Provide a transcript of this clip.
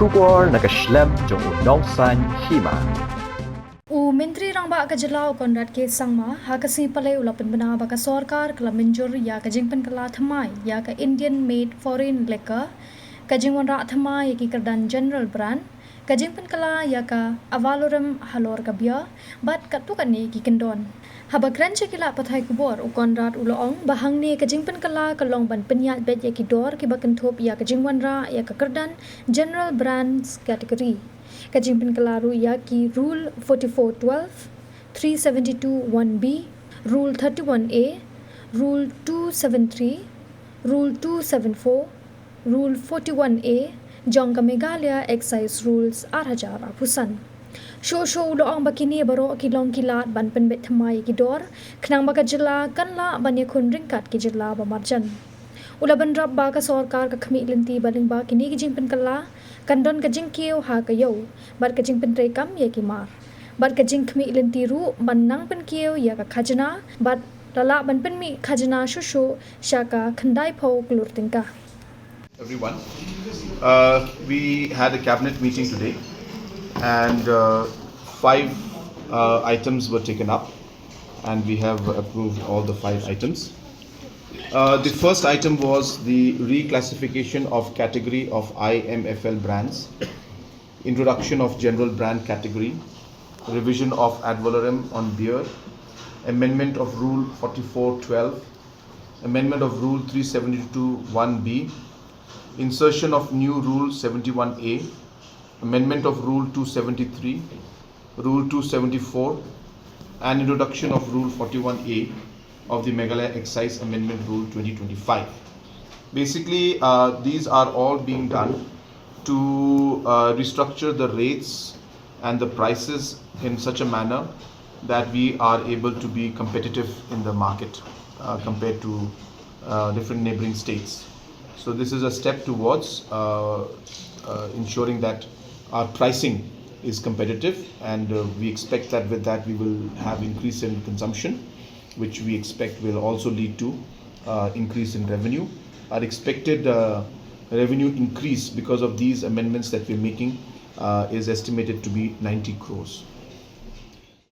Shubor nakaslem jong unongsan Hima. Menteri Rangba Kajelau Konrad K. Sangma hakasi palai ulapan bena baka Sorkar kala Mynjur ya kajing Pynkylla Thymmai ya ka Indian made foreign liquor kajing wanra Thymmai ki kerdan general brand kajing Pynkylla ya ka avalorum halor ka bia bat Katto Katne ki Kyndon haba kranche kila pathai kubor u Konrad uloong bahang ni kajing Pynkylla kalong ban penyat bet ya ki dor ki bakenthop ya kajing wanra ya ka kerdan general brands category Kajing Pynkylla ru ya ki Rule 4412, 372 1B, Rule 31A, Rule 273, Rule 274, Rule 41A, Jongka Meghalaya Excise Rules 8,000 apusan. Show loong bakini baro kilong kilat ban penbet Thymmai ki dor, knang baka jela kanla banya kun ringkat ki jela bamarjan. Ulaban rab ba ka Sorkar ka khami linti baling ba kini kajing Pynkylla Kyndon kajing kiyo ha kayo bar kajing pentre kam ya ki mar bar kajing khami linti ru manang pen kiyo ya ka khajana bar lala ban pen mi khajana shushu shaka khandai pho klur tingka. Everyone, we had a cabinet meeting today and 5 items were taken up and we have approved all the 5 items. The first item was the reclassification of category of IMFL brands, introduction of general brand category, revision of ad valorem on beer, amendment of Rule 4412, amendment of Rule 372 1B, insertion of new Rule 71A, amendment of Rule 273, Rule 274, and introduction of Rule 41A of the Meghalaya Excise Amendment Rule 2025. Basically, these are all being done to restructure the rates and the prices in such a manner that we are able to be competitive in the market compared to different neighboring states. So this is a step towards ensuring that our pricing is competitive, and we expect that with that we will have increase in consumption, which we expect will also lead to increase in revenue. Our expected revenue increase because of these amendments that we're making is estimated to be 90 crores.